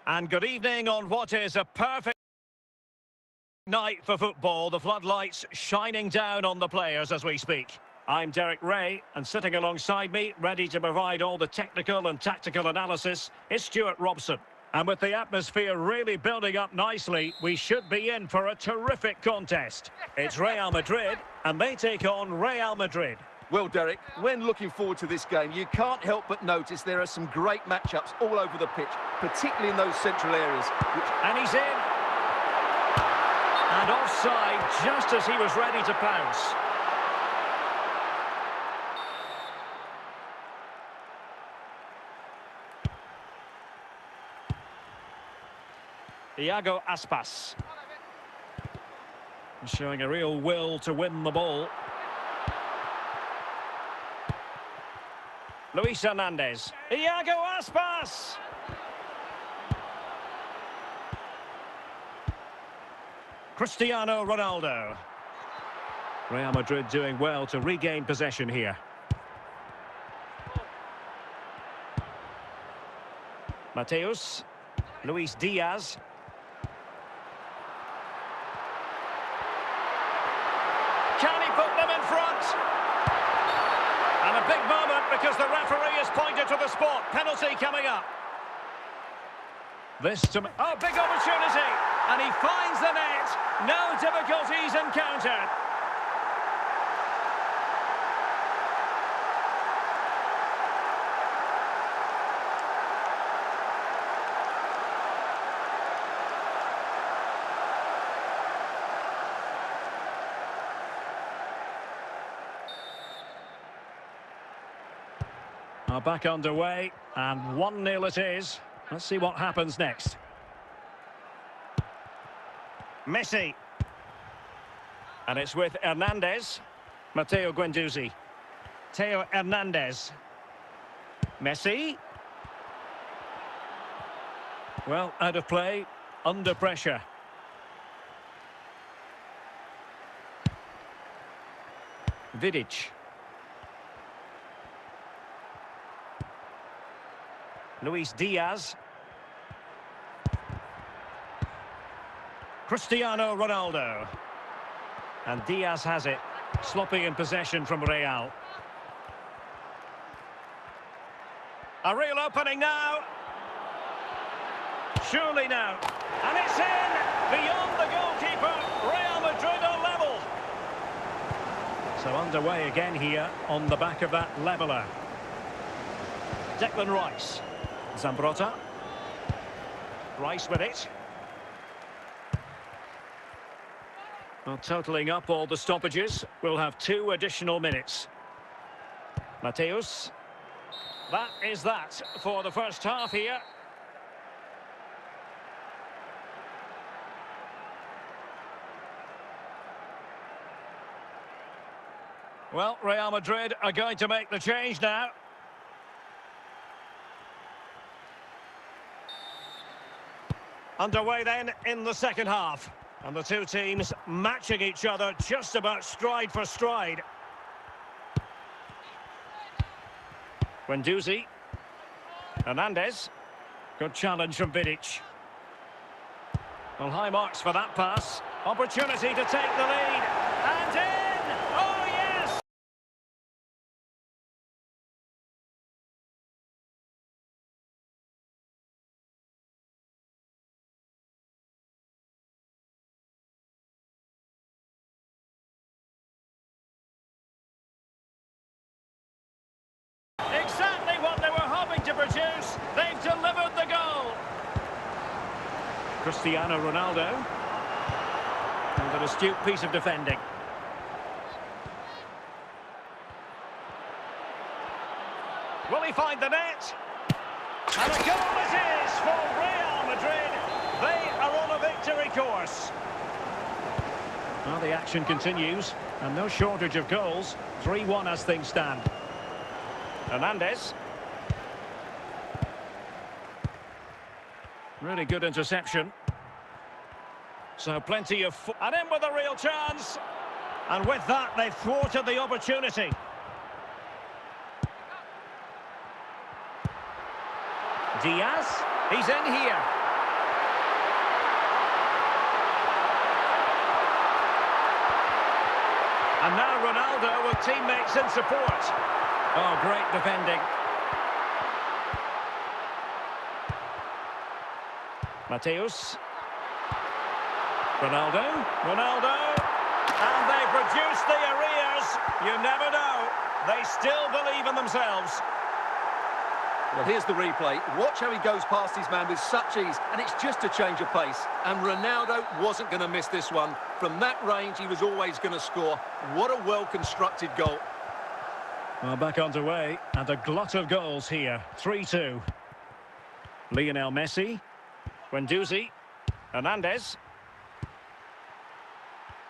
And good evening on what is a perfect night for football. The floodlights shining down on the players as we speak. I'm Derek Ray, and sitting alongside me, ready to provide all the technical and tactical analysis, is Stuart Robson. And with the atmosphere really building up nicely, we should be in for a terrific contest. It's Real Madrid, and they take on Real Madrid. Well, Derek, when looking forward to this game, you can't help but notice there are some great matchups all over the pitch, particularly in those central areas. And he's in. And offside just as he was ready to pounce. Iago Aspas. Showing a real will to win the ball. Luis Hernandez. Iago Aspas! Cristiano Ronaldo. Real Madrid doing well to regain possession here. Mateus. Luis Diaz. Can he put them in front? And a big moment because the referee has pointed to the spot. Penalty coming up. Oh, big opportunity. And he finds the net. No difficulties encountered. Back underway, and 1-0 it is. Let's see what happens next. Messi. And it's with Hernandez. Matteo Guendouzi. Theo Hernandez. Messi. Well, out of play, under pressure. Vidic. Luis Diaz. Cristiano Ronaldo. And Diaz has it. Sloppy in possession from Real. A real opening now. Surely now. And it's in! Beyond the goalkeeper. Real Madrid are level. So underway again here on the back of that leveller. Declan Rice. Zambrotta. Rice with it. Well, totalling up all the stoppages, we'll have 2 additional minutes. Mateus. That is that for the first half here. Well, Real Madrid are going to make the change now. Underway then in the second half. And the two teams matching each other just about stride for stride. Guendouzi. Hernandez. Good challenge from Vidic. Well, high marks for that pass. Opportunity to take the lead. And in! Oh, yes! Exactly what they were hoping to produce. They've delivered the goal. Cristiano Ronaldo. And an astute piece of defending. Will he find the net? And a goal it is for Real Madrid. They are on a victory course. Well, the action continues. And no shortage of goals. 3-1 as things stand. Hernandez. Really good interception. So plenty of... And in with a real chance. And with that, they've thwarted the opportunity. Diaz. He's in here. And now Ronaldo with teammates in support. Oh, great defending. Mateus. Ronaldo. And they produce the arrears. You never know. They still believe in themselves. Well, here's the replay. Watch how he goes past his man with such ease, and it's just a change of pace. And Ronaldo wasn't going to miss this one. From that range, he was always going to score. What a well-constructed goal. Well, back underway, and a glut of goals here. 3-2. Lionel Messi. Guendouzi. Hernandez.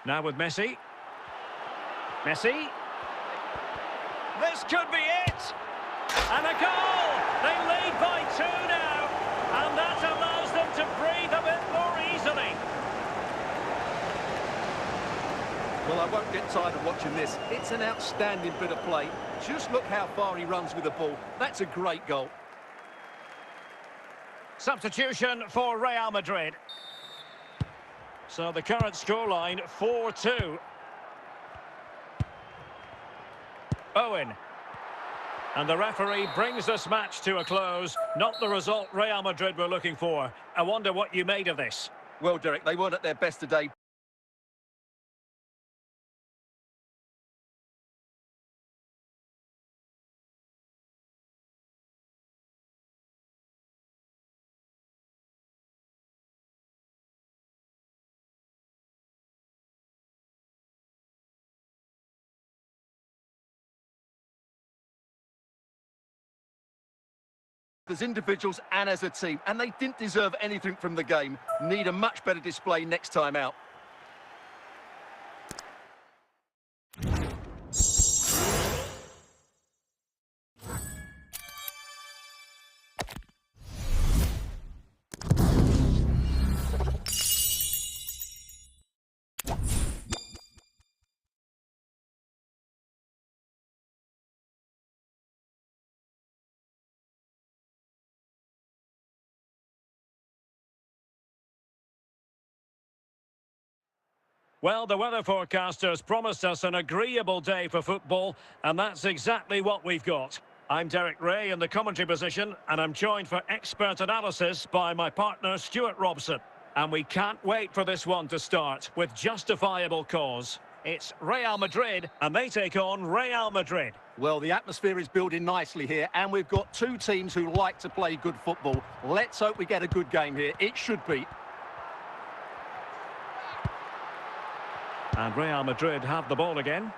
Now with Messi. Messi. This could be it! And a goal! They lead by 2 now, and that allows them to breathe a bit more easily. Well, I won't get tired of watching this. It's an outstanding bit of play. Just look how far he runs with the ball. That's a great goal. Substitution for Real Madrid. So the current scoreline, 4-2. Owen. And the referee brings this match to a close. Not the result Real Madrid were looking for. I wonder what you made of this. Well, Derek, they weren't at their best today. As individuals and as a team, and they didn't deserve anything from the game. Need a much better display next time out. Well, the weather forecasters promised us an agreeable day for football, and that's exactly what we've got. I'm Derek Ray in the commentary position, and I'm joined for expert analysis by my partner Stuart Robson. And we can't wait for this one to start with justifiable cause. It's Real Madrid, and they take on Real Madrid. Well, the atmosphere is building nicely here, and we've got two teams who like to play good football. Let's hope we get a good game here. It should be. And Real Madrid have the ball again.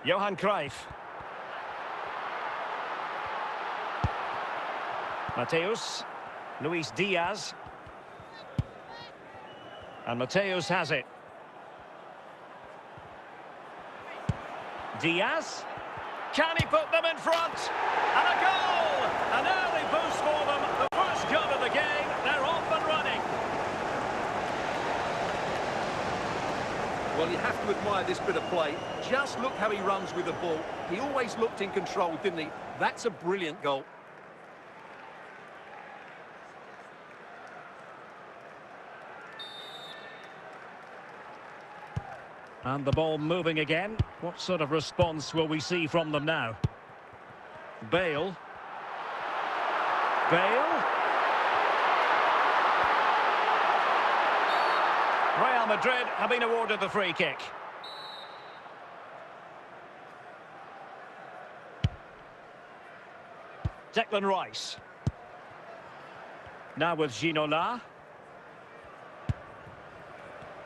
Johan Cruyff. Mateus. Luis Diaz. And Mateus has it. Diaz. Can he put them in front? And a goal! An early boost for them. The first goal of the game. They're off and running. Well, you have to admire this bit of play. Just look how he runs with the ball. He always looked in control, didn't he? That's a brilliant goal. And the ball moving again. What sort of response will we see from them now? Bale. Real Madrid have been awarded the free kick. Declan Rice. Now with Ginola.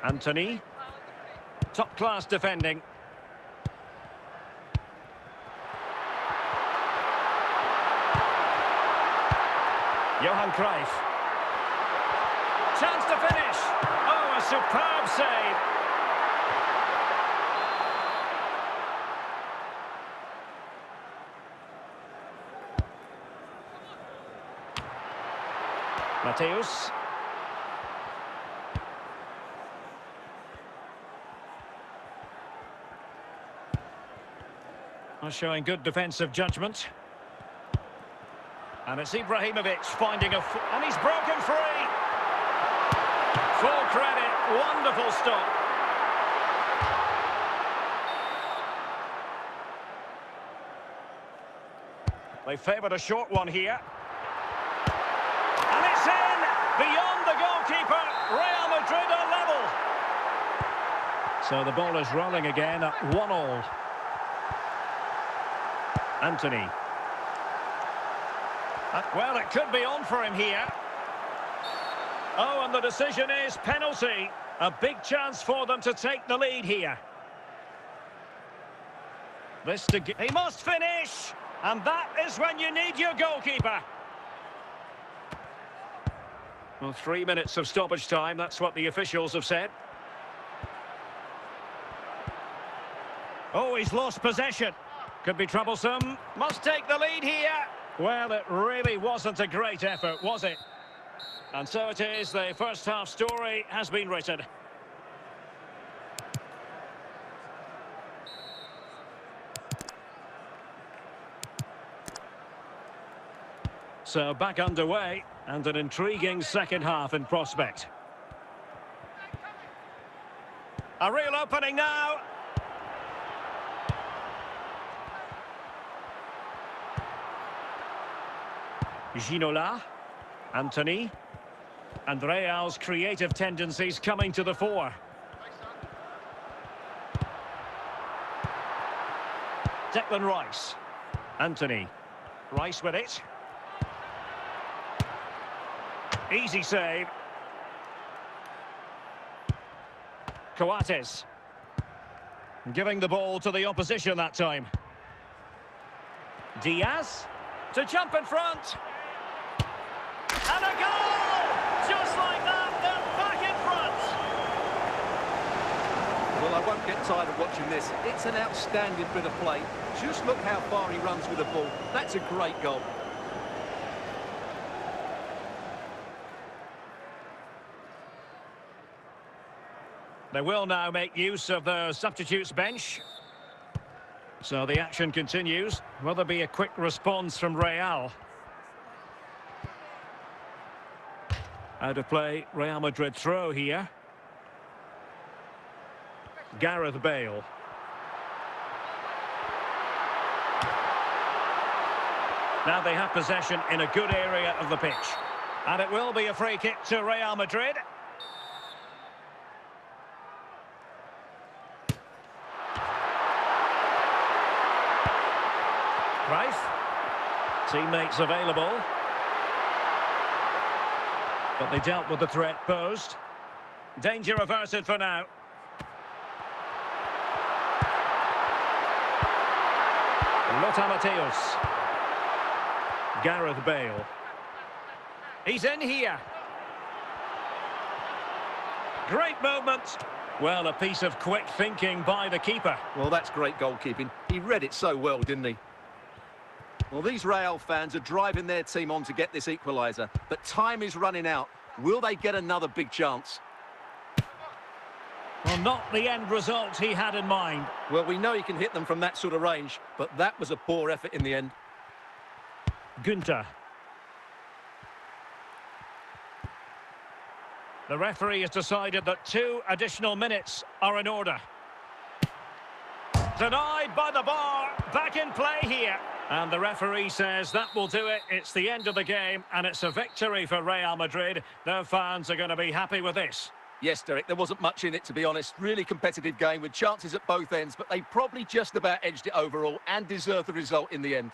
Anthony. Top-class defending. Johan Cruyff. Chance to finish. Oh, a superb save. Mateus. Showing good defensive judgment. And it's Ibrahimovic finding and he's broken free. Full credit. Wonderful stop. They favoured a short one here. And it's in! Beyond the goalkeeper. Real Madrid are level. So the ball is rolling again at 1-1. Anthony. Well, it could be on for him here. Oh, and the decision is penalty. A big chance for them to take the lead here. He must finish! And that is when you need your goalkeeper. Well, 3 minutes of stoppage time, that's what the officials have said. Oh, he's lost possession. Could be troublesome. Must take the lead here. Well, it really wasn't a great effort, was it? And so it is, the first half story has been written. So back underway, and an intriguing second half in prospect. A real opening now. Ginola, Anthony, and Real's creative tendencies coming to the fore. Declan Rice, Anthony, Rice with it. Easy save. Coates. Giving the ball to the opposition that time. Diaz to jump in front. And a goal! Just like that, they're back in front. Well, I won't get tired of watching this. It's an outstanding bit of play. Just look how far he runs with the ball. That's a great goal. They will now make use of the substitutes bench. So the action continues. Will there be a quick response from Real? Out of play, Real Madrid throw here. Gareth Bale. Now they have possession in a good area of the pitch. And it will be a free kick to Real Madrid. Rice. Teammates available. But they dealt with the threat posed. Danger averted for now. Lothar Matthäus. Gareth Bale. He's in here. Great movement. Well, a piece of quick thinking by the keeper. Well, that's great goalkeeping. He read it so well, didn't he? Well, these Real fans are driving their team on to get this equaliser, but time is running out. Will they get another big chance? Well, not the end result he had in mind. Well, we know he can hit them from that sort of range, but that was a poor effort in the end. Günther. The referee has decided that 2 additional minutes are in order. Denied by the bar. Back in play here. And the referee says that will do it. It's the end of the game, and it's a victory for Real Madrid. Their fans are going to be happy with this. Yes, Derek, there wasn't much in it, to be honest. Really competitive game with chances at both ends, but they probably just about edged it overall and deserved the result in the end.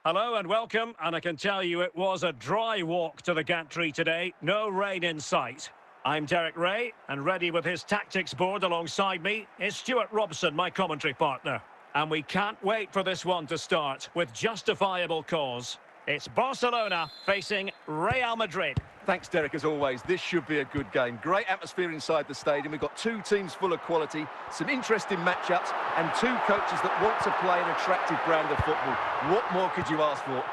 Hello and welcome, and I can tell you it was a dry walk to the gantry today. No rain in sight. I'm Derek Ray, and ready with his tactics board alongside me is Stuart Robson, my commentary partner. And we can't wait for this one to start with justifiable cause. It's Barcelona facing Real Madrid. Thanks, Derek, as always. This should be a good game. Great atmosphere inside the stadium. We've got two teams full of quality, some interesting matchups, and two coaches that want to play an attractive brand of football. What more could you ask for?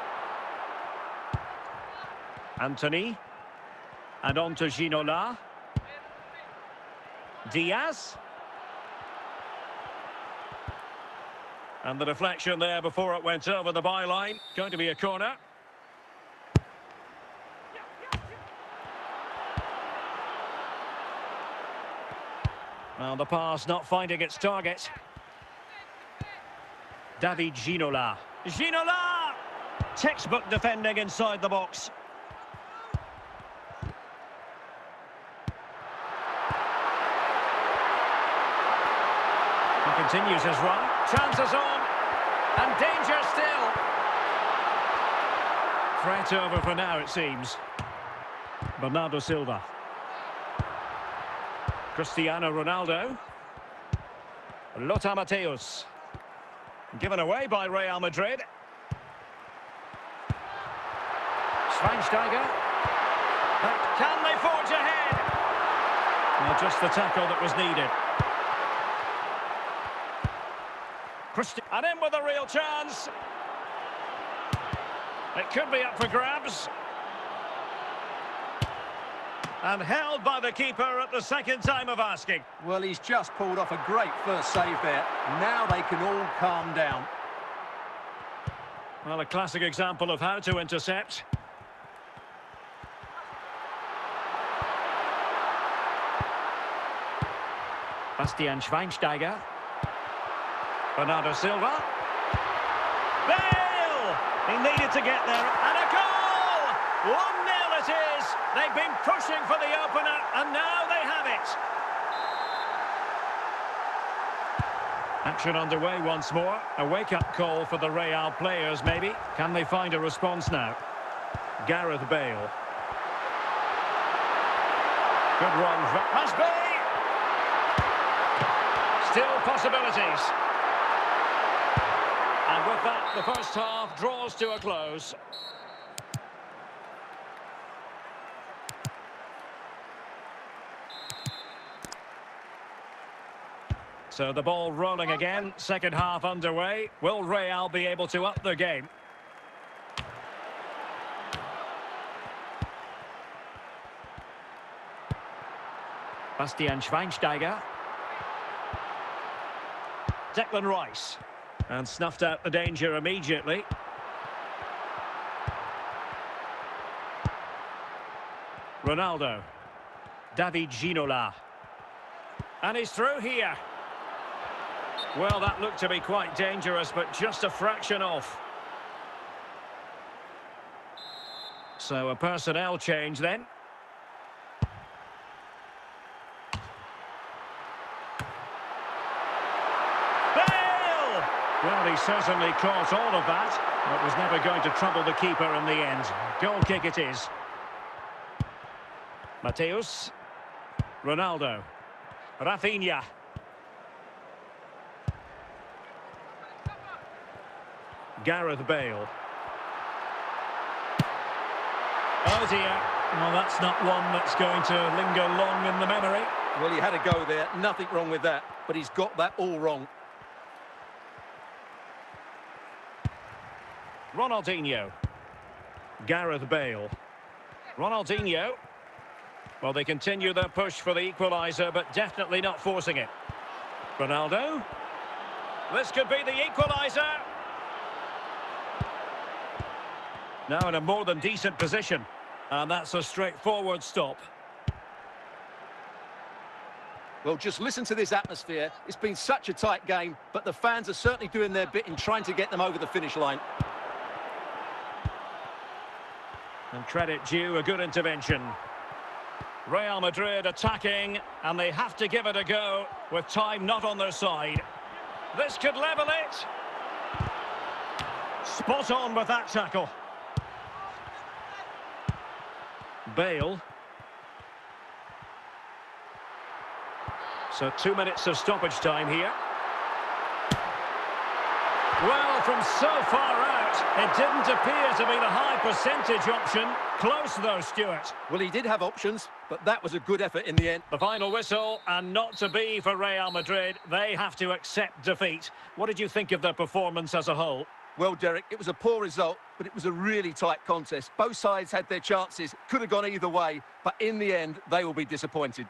Anthony. And on to Ginola. Diaz. And the deflection there before it went over the byline. Going to be a corner. Well, the pass not finding its target. David Ginola. Ginola! Textbook defending inside the box. He continues his run. Chances on. And danger still. Threat over for now, it seems. Bernardo Silva. Cristiano Ronaldo. Lothar Matthäus. Given away by Real Madrid. Schweinsteiger. But can they forge ahead? Well, just the tackle that was needed. And in with a real chance. It could be up for grabs. And held by the keeper at the second time of asking. Well, he's just pulled off a great first save there. Now they can all calm down. Well, a classic example of how to intercept. Bastian Schweinsteiger. Bernardo Silva. Bale! He needed to get there. And a goal! 1-0 it is. They've been pushing for the opener, and now they have it. Action underway once more. A wake-up call for the Real players, maybe. Can they find a response now? Gareth Bale. Good run. Must be! Still possibilities. And with that, the first half draws to a close. So the ball rolling again, second half underway. Will Real be able to up their game? Bastian Schweinsteiger. Declan Rice. And snuffed out the danger immediately. Ronaldo. David Ginola. And he's through here. Well, that looked to be quite dangerous, but just a fraction off. So a personnel change then. Bale! Well, he certainly caught all of that, but was never going to trouble the keeper in the end. Goal kick it is. Matthäus. Ronaldo. Rafinha. Gareth Bale. Oh dear. Well, that's not one that's going to linger long in the memory. Well, he had a go there. Nothing wrong with that. But he's got that all wrong. Ronaldinho. Gareth Bale. Ronaldinho. Well, they continue their push for the equaliser, but definitely not forcing it. Ronaldo. This could be the equaliser. Now in a more than decent position. And that's a straightforward stop. Well, just listen to this atmosphere. It's been such a tight game, but the fans are certainly doing their bit in trying to get them over the finish line. And credit due, a good intervention. Real Madrid attacking, and they have to give it a go with time not on their side. This could level it. Spot on with that tackle. Bale. So 2 minutes of stoppage time here. Well, from so far out, it didn't appear to be the high percentage option. Close though, Stuart. Well, he did have options, but that was a good effort in the end. The final whistle, and not to be for Real Madrid. They have to accept defeat. What did you think of their performance as a whole? Well, Derek, it was a poor result, but it was a really tight contest. Both sides had their chances, could have gone either way, but in the end, they will be disappointed.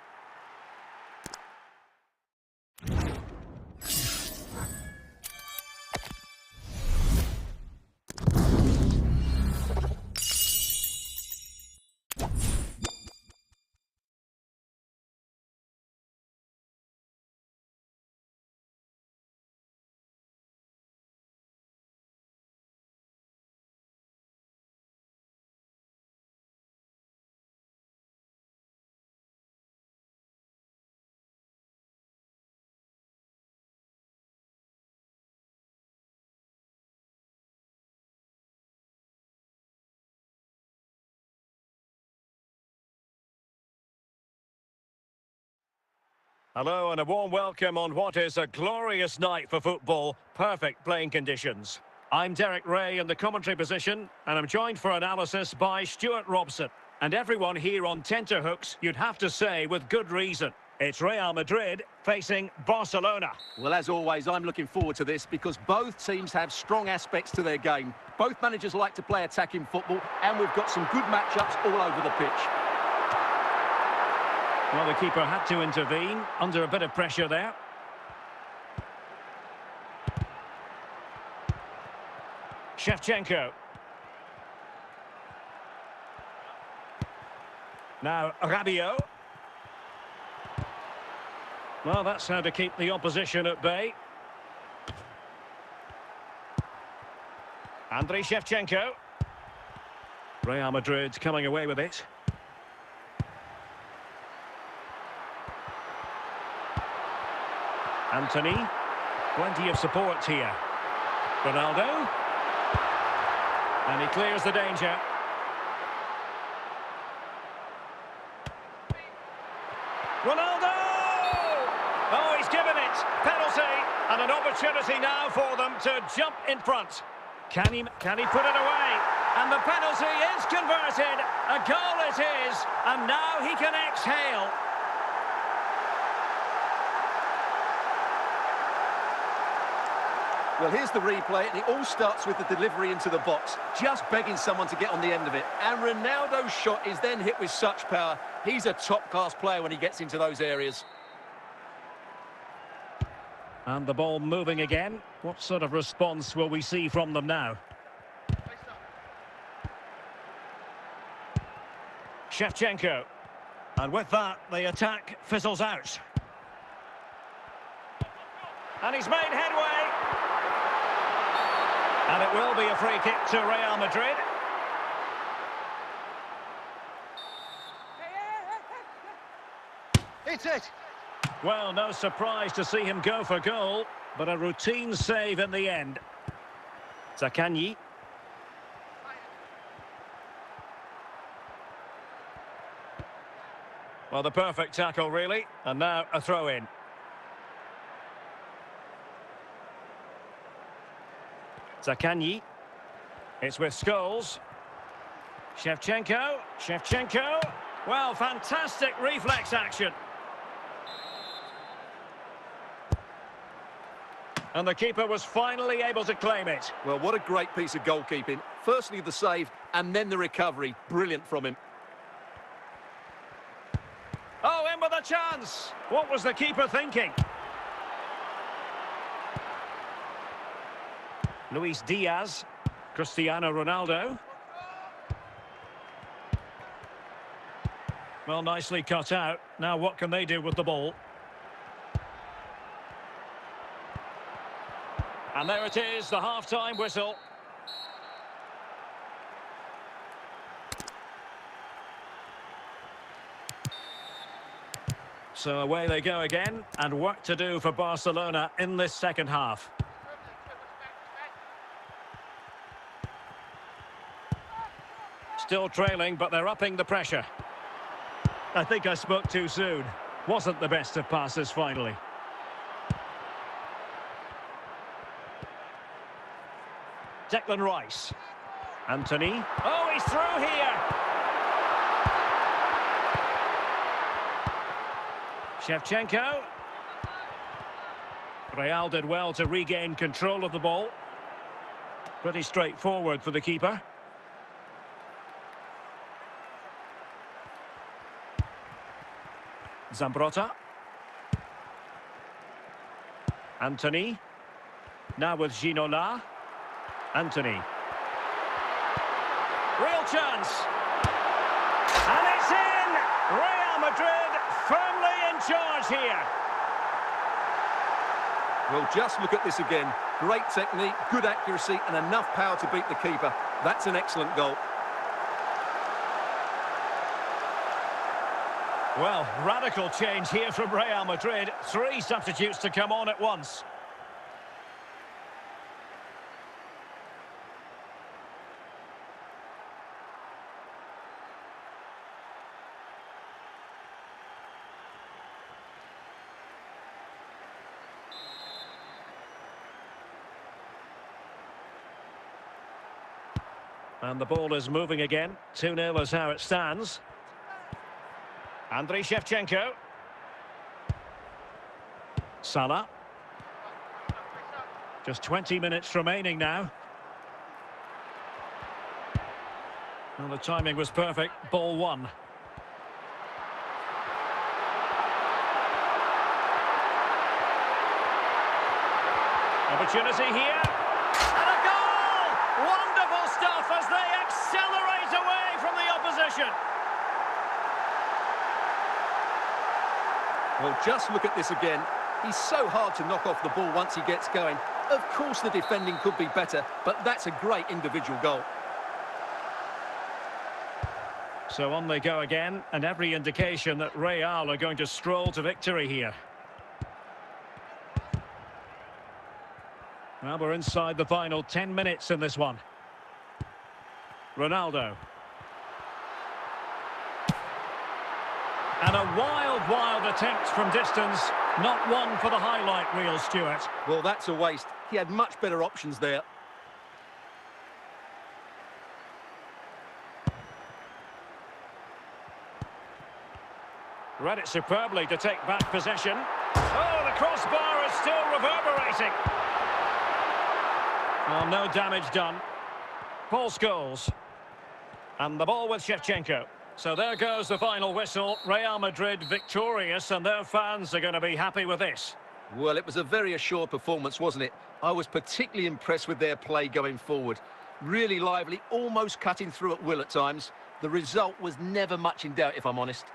Hello and a warm welcome on what is a glorious night for football. Perfect playing conditions. I'm Derek Ray in the commentary position, and I'm joined for analysis by Stuart Robson. And everyone here on tenterhooks, you'd have to say with good reason. It's Real Madrid facing Barcelona. Well, as always, I'm looking forward to this because both teams have strong aspects to their game. Both managers like to play attacking football, and we've got some good matchups all over the pitch. Well, the keeper had to intervene under a bit of pressure there. Shevchenko. Now Rabiot. Well, that's how to keep the opposition at bay. Andriy Shevchenko. Real Madrid coming away with it. Anthony, plenty of support here. Ronaldo. And he clears the danger. Ronaldo! Oh, he's given it. Penalty. And an opportunity now for them to jump in front. Can he put it away? And the penalty is converted. A goal it is. And now he can exhale. Well, here's the replay, and it all starts with the delivery into the box, just begging someone to get on the end of it. And Ronaldo's shot is then hit with such power. He's a top-class player when he gets into those areas. And the ball moving again. What sort of response will we see from them now? Shevchenko. And with that, the attack fizzles out. And he's made headway. And it will be a free kick to Real Madrid. It's it! Well, no surprise to see him go for goal, but a routine save in the end. Zaccagni. Well, the perfect tackle, really. And now a throw-in. Zaccagni. It's with Scholes. Shevchenko. Well, fantastic reflex action. And the keeper was finally able to claim it. Well, what a great piece of goalkeeping. Firstly, the save, and then the recovery. Brilliant from him. Oh, in with a chance. What was the keeper thinking? Luis Diaz. Cristiano Ronaldo. Well, nicely cut out. Now what can they do with the ball? And there it is, the half-time whistle. So away they go again, and work to do for Barcelona in this second half. Still trailing, but they're upping the pressure. I think I spoke too soon. Wasn't the best of passes finally. Declan Rice. Anthony. Oh, he's through here. Shevchenko. Real did well to regain control of the ball. Pretty straightforward for the keeper. Zambrotta. Anthony. Now with Ginola. Anthony. Real chance. And it's in! Real Madrid firmly in charge here. Well, just look at this again. Great technique, good accuracy, and enough power to beat the keeper. That's an excellent goal. Well, radical change here from Real Madrid. 3 substitutes to come on at once. And the ball is moving again. 2-0 is how it stands. Andriy Shevchenko. Salah. Just 20 minutes remaining now. Well, the timing was perfect. Ball 1. Opportunity here. And a goal! Wonderful stuff as they accelerate away from the opposition. Well, just look at this again. He's so hard to knock off the ball once he gets going. Of course the defending could be better, but that's a great individual goal. So on they go again, and every indication that Real are going to stroll to victory here. Well, we're inside the final 10 minutes in this one. Ronaldo. And a wild attempt from distance. Not one for the highlight reel, Stuart. Well, that's a waste. He had much better options there. Read it superbly to take back possession. Oh, the crossbar is still reverberating. Well, no damage done. Paul Scholes. And the ball with Shevchenko. So there goes the final whistle. Real Madrid victorious, and their fans are going to be happy with this. Well, it was a very assured performance, wasn't it? I was particularly impressed with their play going forward. Really lively, almost cutting through at will at times. The result was never much in doubt, if I'm honest.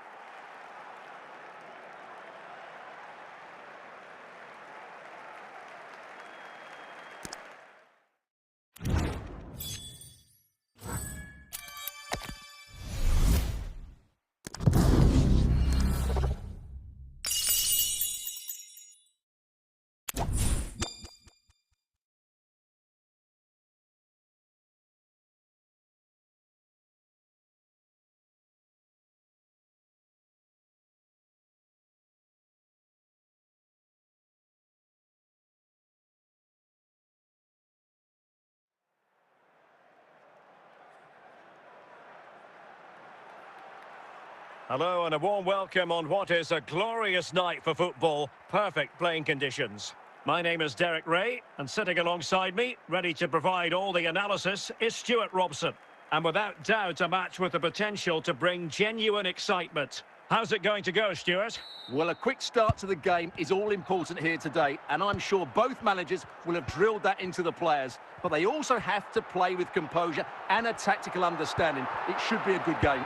Hello and a warm welcome on what is a glorious night for football. Perfect playing conditions. My name is Derek Ray, and sitting alongside me, ready to provide all the analysis, is Stuart Robson. And without doubt, a match with the potential to bring genuine excitement. How's it going to go, Stuart? Well, a quick start to the game is all important here today, and I'm sure both managers will have drilled that into the players. But they also have to play with composure and a tactical understanding. It should be a good game.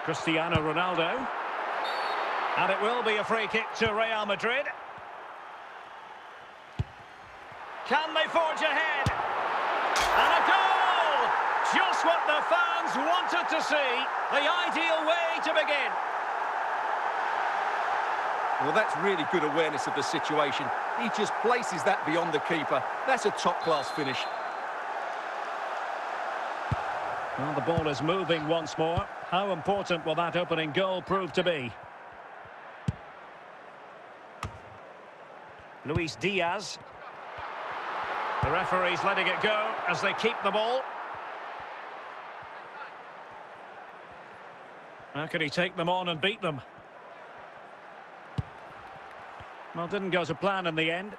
Cristiano Ronaldo. And it will be a free kick to Real Madrid. Can they forge ahead? And a goal! Just what the fans wanted to see. The ideal way to begin. Well, that's really good awareness of the situation. He just places that beyond the keeper. That's a top-class finish. Well, the ball is moving once more. How important will that opening goal prove to be? Luis Diaz. The referee's letting it go as they keep the ball. How can he take them on and beat them? Well, didn't go to plan in the end.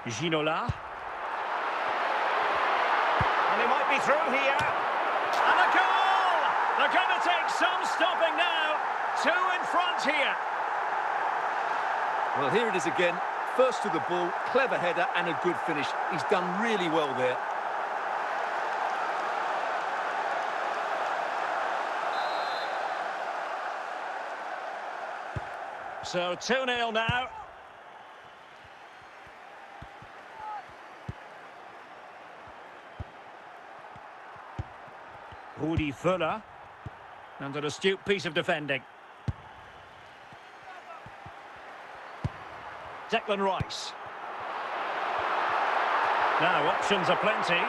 Ginola. And he might be through here. And a goal! They're going to take some stopping now. 2 in front here. Well, here it is again. First to the ball, clever header and a good finish. He's done really well there. So 2-0 now. Rudi Völler. And an astute piece of defending. Declan Rice. Now options are plenty.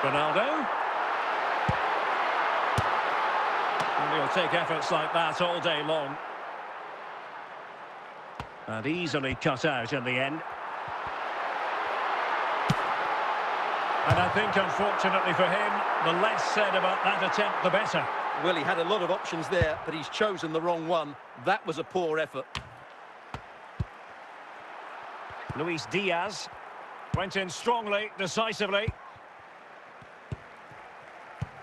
Ronaldo. And he'll take efforts like that all day long. And easily cut out in the end. And I think, unfortunately for him, the less said about that attempt, the better. Well, he had a lot of options there, but he's chosen the wrong one. That was a poor effort. Luis Diaz went in strongly, decisively.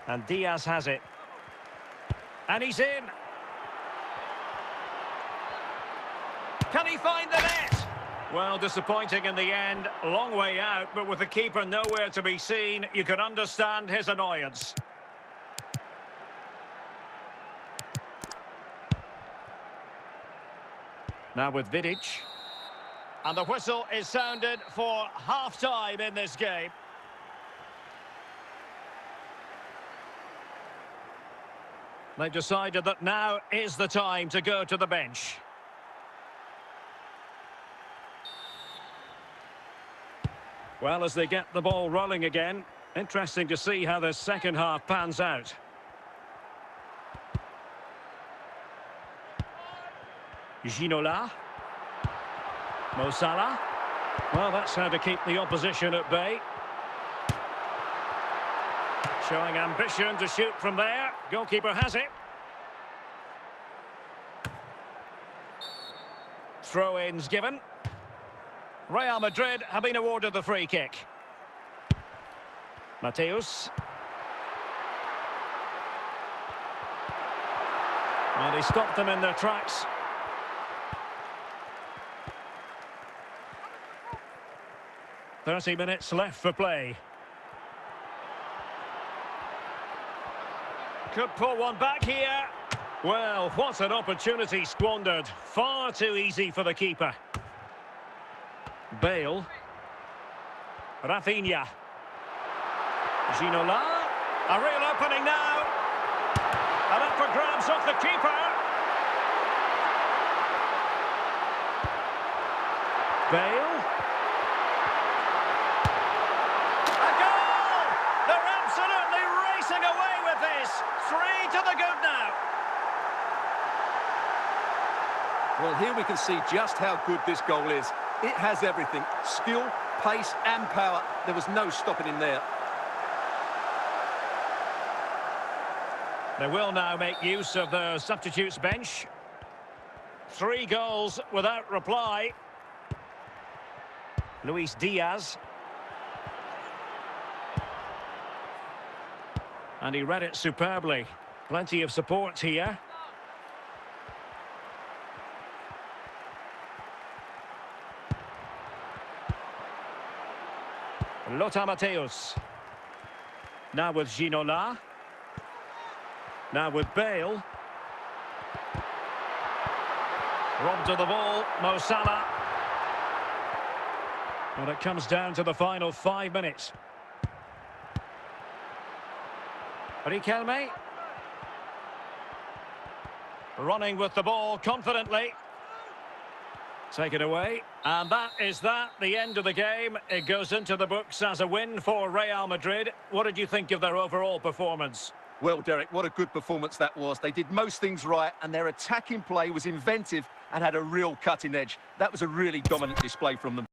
And Diaz has it. And he's in. Can he find the net? Well, disappointing in the end. Long way out, but with the keeper nowhere to be seen, you can understand his annoyance. Now with Vidic. And the whistle is sounded for half-time in this game. They've decided that now is the time to go to the bench. Well, as they get the ball rolling again, interesting to see how the second half pans out. Ginola. Mo Salah. Well, that's how to keep the opposition at bay. Showing ambition to shoot from there. Goalkeeper has it. Throw-ins given. Real Madrid have been awarded the free kick. Mateus. And he stopped them in their tracks. .30 left for play. Could pull one back here. Well, what an opportunity squandered. Far too easy for the keeper. Bale. Rafinha. Ginola. A real opening now. And up for grabs off the keeper. Bale. A goal! They're absolutely racing away with this. 3 to the good now. Well, here we can see just how good this goal is. It has everything. Skill, pace and power. There was no stopping him there. They will now make use of the substitutes bench. 3 goals without reply. Luis Diaz. And he read it superbly. Plenty of support here. Lothar Matthäus. Now with Ginola. Now with Bale. Robbed of the ball, Mo Salah. Well, it comes down to the final 5 minutes. Riquelme. Running with the ball confidently. Take it away. And that is that. The end of the game. It goes into the books as a win for Real Madrid. What did you think of their overall performance? Well, Derek, what a good performance that was. They did most things right, and their attacking play was inventive and had a real cutting edge. That was a really dominant display from them.